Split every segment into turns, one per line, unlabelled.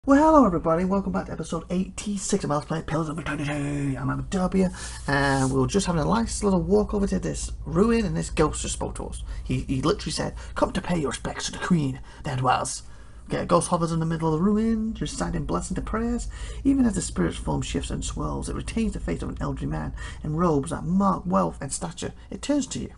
Well, hello everybody, welcome back to episode 86 of Let's Play Pillars of Eternity. I'm IVATOPIA, and we were just having a nice little walk over to this ruin, and this ghost just spoke to us. He literally said, "Come to pay your respects to the Queen that dwells." Okay, a ghost hovers in the middle of the ruin, reciting blessings and prayers. Even as the spirit's form shifts and swirls, it retains the face of an elderly man in robes that mark wealth and stature. It turns to you.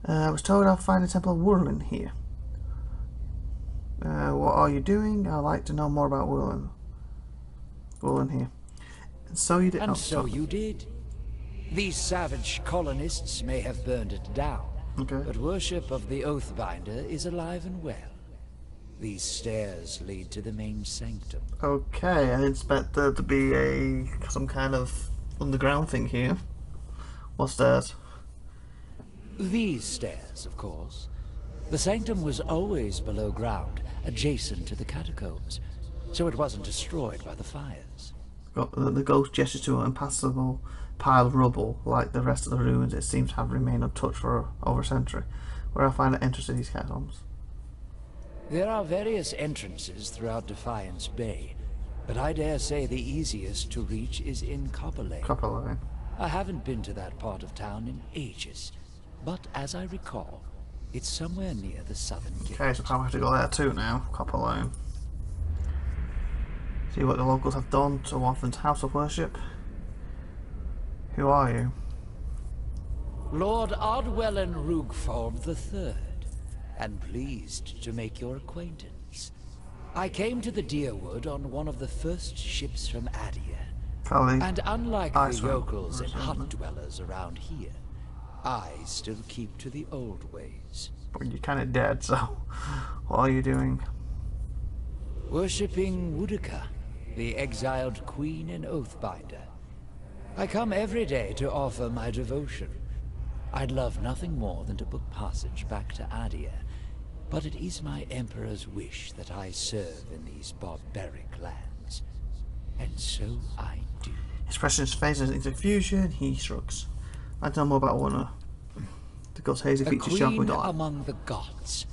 I was told I'll find a temple of Whirlin here. What are you doing? I'd like to know more about Whirlin here. And so you did.
And so you did. These savage colonists may have burned it down, but worship of the Oathbinder is alive and well. These stairs lead to the main sanctum.
Okay, I expect there to be some kind of underground thing here. What stairs?
These stairs, of course. The sanctum was always below ground, adjacent to the catacombs, so it wasn't destroyed by the fires.
The ghost gestures to an impassable pile of rubble. Like the rest of the ruins, it seems to have remained untouched for over a century. Where I find the entrance to these catacombs?
There are various entrances throughout Defiance Bay, but I dare say the easiest to reach is in Copper Lane.
Copper Lane.
I haven't been to that part of town in ages, but as I recall, it's somewhere near the southern gate.
Okay, so I have to go there too now. Copper Lane. See what the locals have done to Wathen's house of worship. Who are you?
Lord Ardwellen Rugfold III, and pleased to make your acquaintance. I came to the Deerwood on one of the first ships from Adia, and unlike the yokels and hut dwellers around here, I still keep to the old ways.
But you're kind of dead, so what are you doing?
Worshipping Woodica, the exiled queen and Oathbinder. I come every day to offer my devotion. I'd love nothing more than to book passage back to Adia, but it is my Emperor's wish that I serve in these barbaric lands. And so I do.
Expression's faces into fusion, he shrugs. I'd know more about one. The ghost hazy features sharp with eye.
Among the gods.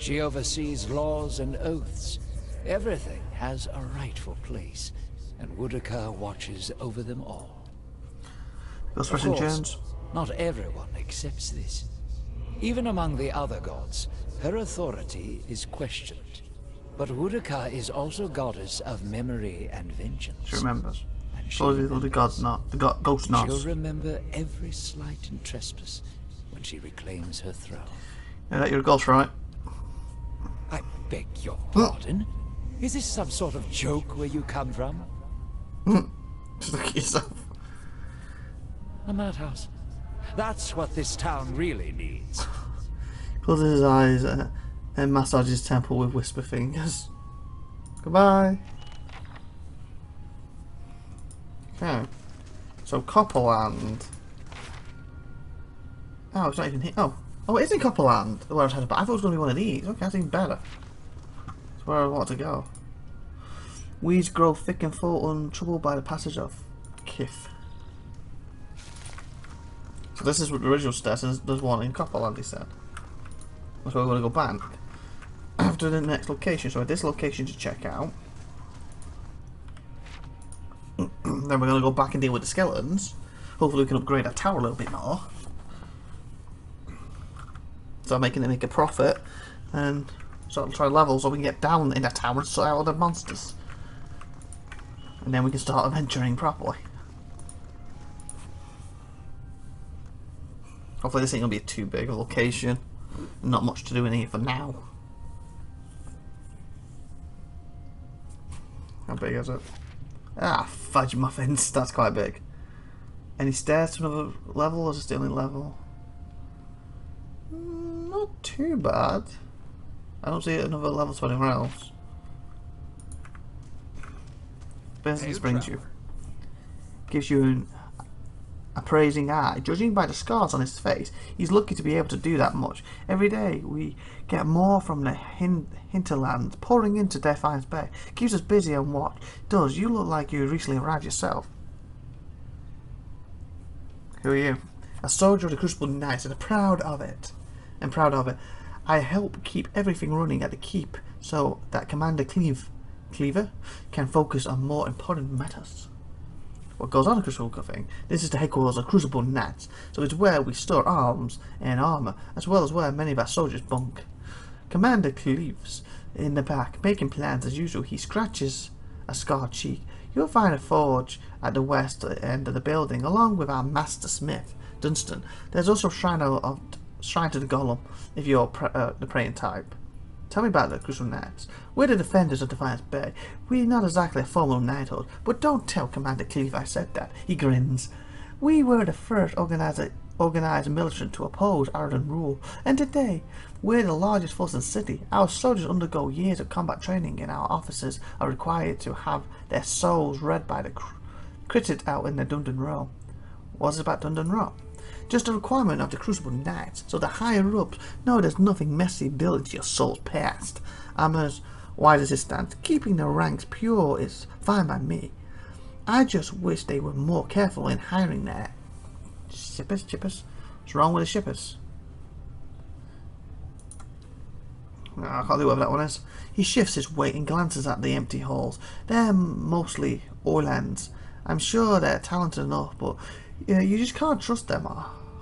She oversees laws and oaths. Everything has a rightful place, and Woodica watches over them all.
Ghost
of course,
Jones.
Not everyone accepts this. Even among the other gods, her authority is questioned. But Woodica is also goddess of memory and vengeance.
She remembers. So the gods not. The ghost not.
She'll remember every slight and trespass when she reclaims her throne.
Yeah, that you're a ghost, right?
I beg your pardon? Is this some sort of joke where you come from?
Just look at yourself.
A madhouse. That's what this town really needs.
Closes his eyes and massages his temple with whisper fingers. Goodbye. Okay. So Copperland. Oh, it's not even here. Oh, it is in Copperland. Where I was headed, but I thought it was going to be one of these. Okay, that's even better. That's where I want to go. Weeds grow thick and full, untroubled by the passage of Kith. So this is the original stairs, and there's one in Copperland, he said. That's where we're going to go back. After the next location, so at this location to check out. Then we're going to go back and deal with the skeletons. Hopefully we can upgrade our tower a little bit more. So making it make a profit. And sort of try levels so we can get down in that tower and sort out all the monsters. And then we can start adventuring properly. Hopefully this ain't going to be too big a location. Not much to do in here for now. How big is it? Ah, fudge muffins. That's quite big. Any stairs to another level, or is it still in level? Not too bad. I don't see another level to anywhere else. Business brings you. Gives you an appraising eye. Judging by the scars on his face, he's lucky to be able to do that much. Every day we get more from the hinterland pouring into Defiance Bay. Keeps us busy on what it does. You look like you recently arrived yourself. Who are you? A soldier of the Crucible Knights, and proud of it. I help keep everything running at the keep so that Commander Cleve Cleaver can focus on more important matters. What goes on at Crucible Cafe? This is the headquarters of Crucible Knights, so it's where we store arms and armour, as well as where many of our soldiers bunk. Commander Cleaves in the back, making plans as usual. He scratches a scarred cheek. You'll find a forge at the west end of the building, along with our master smith, Dunstan. There's also a shrine to the Golem, if you're the praying type. Tell me about the Crucible Knights. We're the defenders of Defiance Bay. We're not exactly a formal knighthood, but don't tell Commander Cleave I said that. He grins. We were the first organized militant to oppose Arden rule, and today we're the largest force in the city. Our soldiers undergo years of combat training, and our officers are required to have their souls read by the cricket out in the Dundon Row. What's it about Dundon Row? Just a requirement of the Crucible Knights, so the higher ups know there's nothing messy built into your soul's past. I'm as wide as it stands. Keeping the ranks pure is fine by me. I just wish they were more careful in hiring their shippers. What's wrong with the shippers? Oh, I can't do whatever that one is. He shifts his weight and glances at the empty halls. They're mostly Orlands. I'm sure they're talented enough, but you just can't trust them.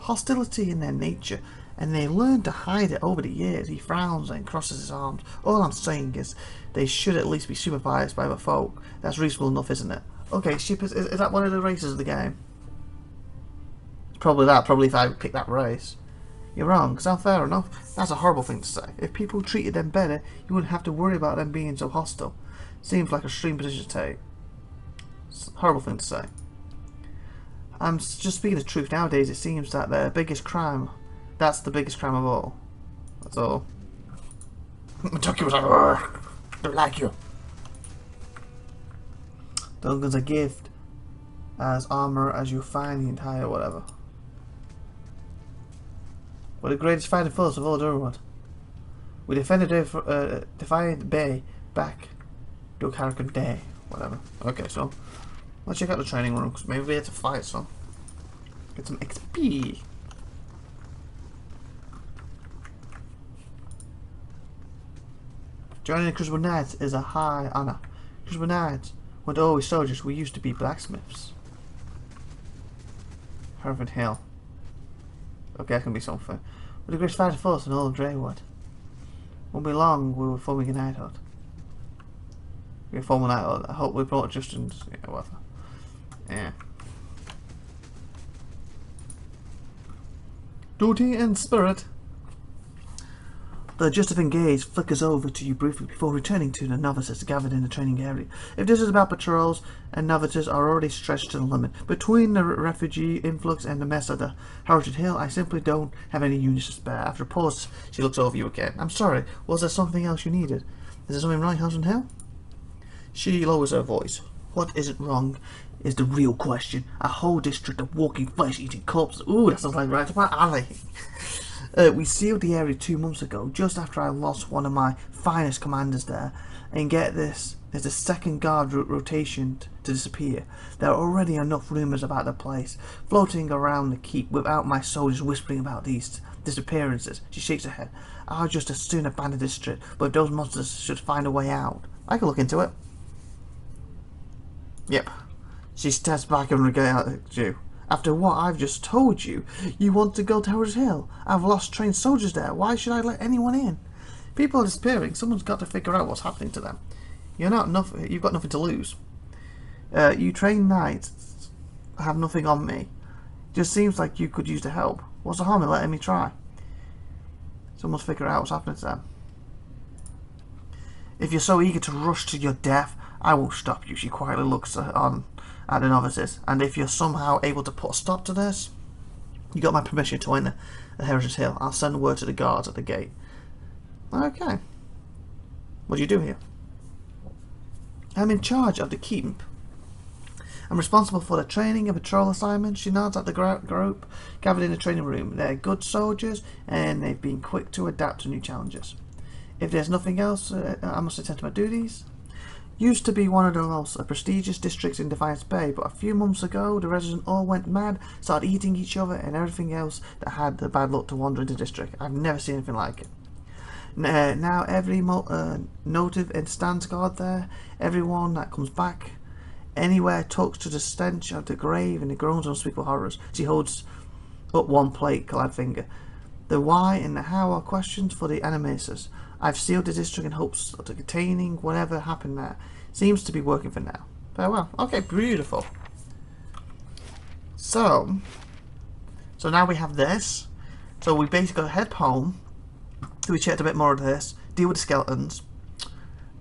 Hostility in their nature, and they learn to hide it over the years. He frowns and crosses his arms. All I'm saying is they should at least be supervised by other folk. That's reasonable enough, isn't it? Okay, shippers, is that one of the races of the game? It's probably that, probably if I picked that race. You're wrong, sound fair enough. That's a horrible thing to say. If people treated them better, you wouldn't have to worry about them being so hostile. Seems like a extreme position to take. It's a horrible thing to say. I'm just speaking the truth. Nowadays it seems that the biggest crime, that's the biggest crime of all. That's all. Kentucky was like, don't like you. Duncan's a gift as armor as you find the entire whatever. We're the greatest fighting force of all Durwood. We defended Defiant Bay back to Carrigan Day. Whatever. Okay, so let's check out the training room, because maybe we have to fight some. Get some XP. Joining the Crucible Knights is a high honour. Crucible Knights weren't always soldiers, we used to be blacksmiths. Hereford Hill. Okay, that can be something. We're the greatest fighting force in all of Draywood. Won't be long, we were forming a knighthood. We're forming a knighthood. I hope we brought Justin's. Yeah, whatever. Yeah. Duty and spirit. The Just of Engaged flickers over to you briefly before returning to the novices gathered in the training area. If this is about patrols, and novices are already stretched to the limit. Between the refugee influx and the mess of the Hereford Hill, I simply don't have any units to spare. After a pause, she looks over you again. I'm sorry, was there something else you needed? Is there something wrong, Hereford Hill? She lowers her voice. What isn't wrong is the real question. A whole district of walking, flesh-eating corpses. Ooh, that sounds like right up our alley. We sealed the area 2 months ago, just after I lost one of my finest commanders there. And get this, there's a second guard rotation to disappear. There are already enough rumours about the place floating around the keep without my soldiers whispering about these disappearances. She shakes her head. I'll just as soon abandon the district, but if those monsters should find a way out, I can look into it. Yep. She steps back and regards you. After what I've just told you, you want to go to Hereford Hill. I've lost trained soldiers there. Why should I let anyone in? People are disappearing. Someone's got to figure out what's happening to them. You've got nothing to lose. You trained knights have nothing on me. Just seems like you could use the help. What's the harm in letting me try? Someone's figure out what's happening to them. If you're so eager to rush to your death, I won't stop you. She quietly looks on at the novices. And if you're somehow able to put a stop to this, you got my permission to enter the Hereford Hill. I'll send word to the guards at the gate. Okay. What do you do here? I'm in charge of the keep. I'm responsible for the training and patrol assignments. She nods at the group gathered in the training room. They're good soldiers and they've been quick to adapt to new challenges. If there's nothing else, I must attend to my duties. Used to be one of the most prestigious districts in Defiance Bay, but a few months ago the residents all went mad, started eating each other and everything else that had the bad luck to wander into the district. I've never seen anything like it. Now every native and stands guard there. Everyone that comes back anywhere talks to the stench of the grave and the groans of unspeakable horrors. She holds up one plate, clad finger. The why and the how are questions for the animators. I've sealed the district in hopes of containing whatever happened there. Seems to be working for now. Farewell. Okay, beautiful. So now we have this. So we basically head home. We checked a bit more of this. Deal with the skeletons.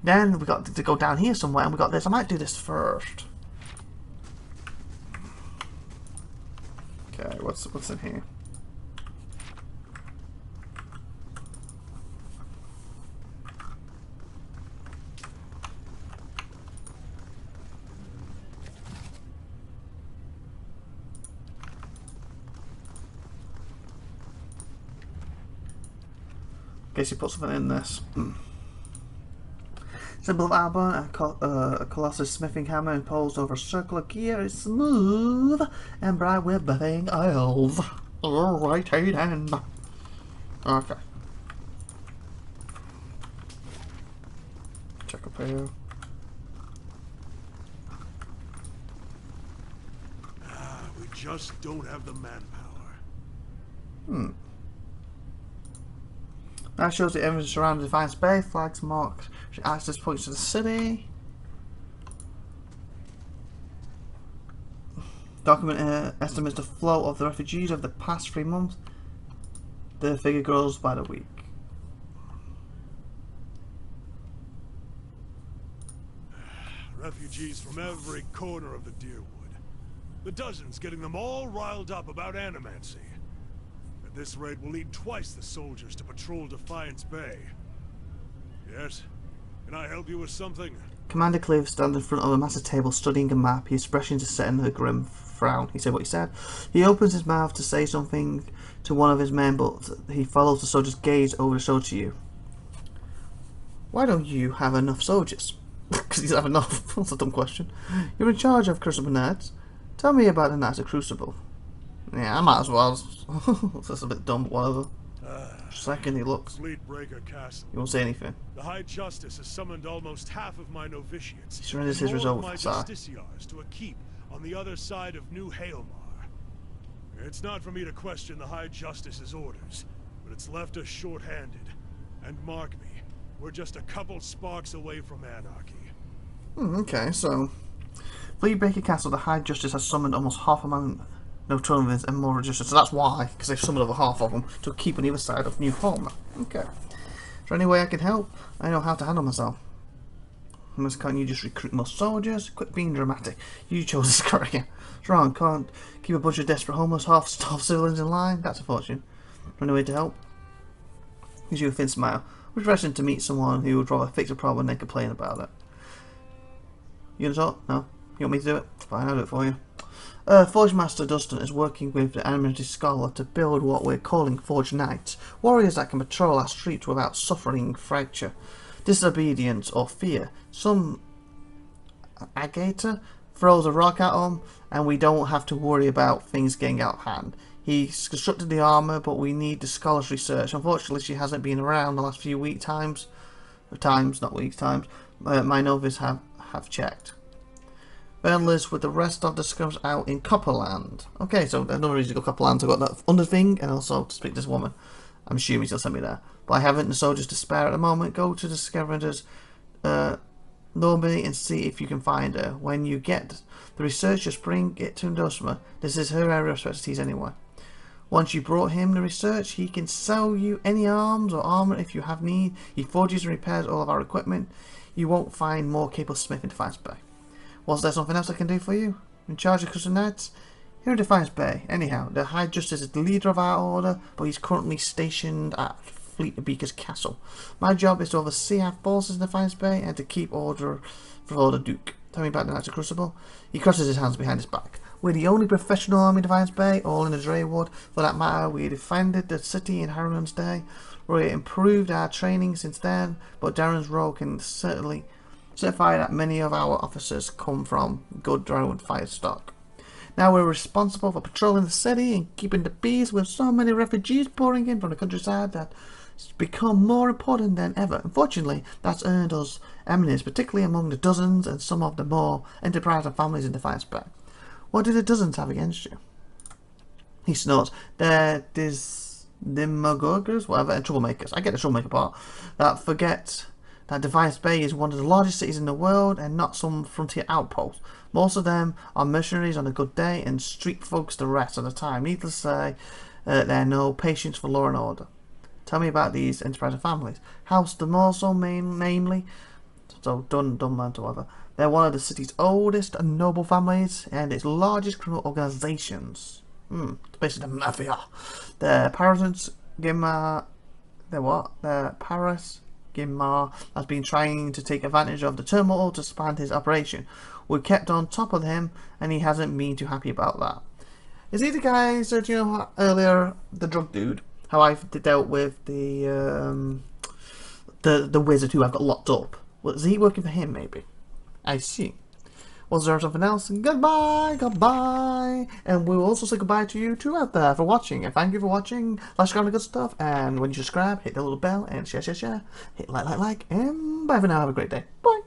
Then we got to go down here somewhere, and we got this. I might do this first. Okay, what's in here? Guess you put something in this. Symbol of Alba, a colossus smithing hammer imposed over a circular gear is smooth and bright with buffing oils. Alright, then. Okay. Check up here.
We just don't have the manpower.
That shows the evidence surrounding the Defiance Bay. Flags marked access points to the city. Document estimates the flow of the refugees over the past 3 months. The figure grows by the week.
Refugees from every corner of the Deerwood. The dozens getting them all riled up about animancy. At this rate, we'll need twice the soldiers to patrol Defiance Bay. Yes? Can I help you with something?
Commander Clive stands in front of a massive table studying a map. His expression is set in a grim frown. He said what he said. He opens his mouth to say something to one of his men, but he follows the soldier's gaze over the shoulder to you. Why don't you have enough soldiers? Because he's have enough. That's a dumb question. You're in charge of Crucible Nerds. Tell me about the Knights of Crucible. Yeah, I might as well. That's a bit dumb, but whatever. Second he looks.
Fleetbreaker Castle.
He won't say anything.
The High Justice has summoned almost half of my novitiates.
He surrenders his
and more of
resolve.
my justiciars to a keep on the other side of New Hailmar. It's not for me to question the High Justice's orders, but it's left us short-handed. And mark me, we're just a couple sparks away from anarchy.
Okay, so Fleetbreaker Castle, the High Justice has summoned almost half amount Notorians and more resistance, so that's why, because they've summoned over half of them to keep on either side of New Hailmar. Okay. Is there any way I can help? I know how to handle myself. Can't you just recruit more soldiers? Quit being dramatic. You chose this career. It's wrong. Can't keep a bunch of desperate homeless, half-starved civilians in line. That's a fortune. Is there any way to help? Gives you a thin smile. Refreshing to meet someone who would rather fix a problem than complain about it. You gonna talk? No? You want me to do it? Fine, I'll do it for you. Forge Master Dustin is working with the Animated Scholar to build what we're calling Forge Knights, warriors that can patrol our streets without suffering fracture, disobedience or fear. Some Agator throws a rock at them and we don't have to worry about things getting out of hand. He's constructed the armour, but we need the scholar's research. Unfortunately, she hasn't been around the last few times. My novice have checked. Ben lives with the rest of the scrubs out in Copperland. Okay, so another reason to go Copperland. So I've got that under thing and also to speak to this woman. I'm assuming he'll send me there. But I haven't the soldiers to spare at the moment. Go to the scavengers normally and see if you can find her. When you get the research, just bring it to Ndosma. This is her area of expertise anyway. Once you brought him the research, he can sell you any arms or armour if you have need. He forges and repairs all of our equipment. You won't find more capable smith in Defiance Bay. Was there something else I can do for you? In charge of Custom Knights? Here in Defiance Bay. Anyhow, the High Justice is the leader of our order, but he's currently stationed at Fleetbreaker's Castle. My job is to oversee our forces in Defiance Bay and to keep order for the Duke. Tell me about the Knights of Crucible. He crosses his hands behind his back. We're the only professional army in Defiance Bay, all in the Dreywood. For that matter, we defended the city in Harriman's day. We improved our training since then, but Darren's role can certainly certify that many of our officers come from good Dreywood fire stock. Now we're responsible for patrolling the city and keeping the peace with so many refugees pouring in from the countryside that become more important than ever. Unfortunately, that's earned us eminence, particularly among the dozens and some of the more enterprising families in Defiance Bay. What do the dozens have against you? He snorts. They're demagogers, whatever, and troublemakers. I get the troublemaker part. That forget that Defiance Bay is one of the largest cities in the world and not some frontier outpost. Most of them are mercenaries on a good day and street folks the rest of the time. Needless to say, they have no patience for law and order. Tell me about these enterprising families. House de Morso, namely, so Dunmont or whatever. They're one of the city's oldest and noble families and its largest criminal organizations. It's basically the mafia. Their parents, Gimar, Paris Gimar has been trying to take advantage of the turmoil to expand his operation. We've kept on top of him, and he hasn't been too happy about that. Is he the guy? So do you know earlier the drug dude? How I dealt with the wizard who I've got locked up. Was he working for him? Maybe. I see. Was there something else? Goodbye, goodbye, and we will also say goodbye to you too out there for watching. And thank you for watching. Like, subscribe to good stuff, and when you subscribe, hit the little bell and share. Hit like, and bye for now. Have a great day. Bye.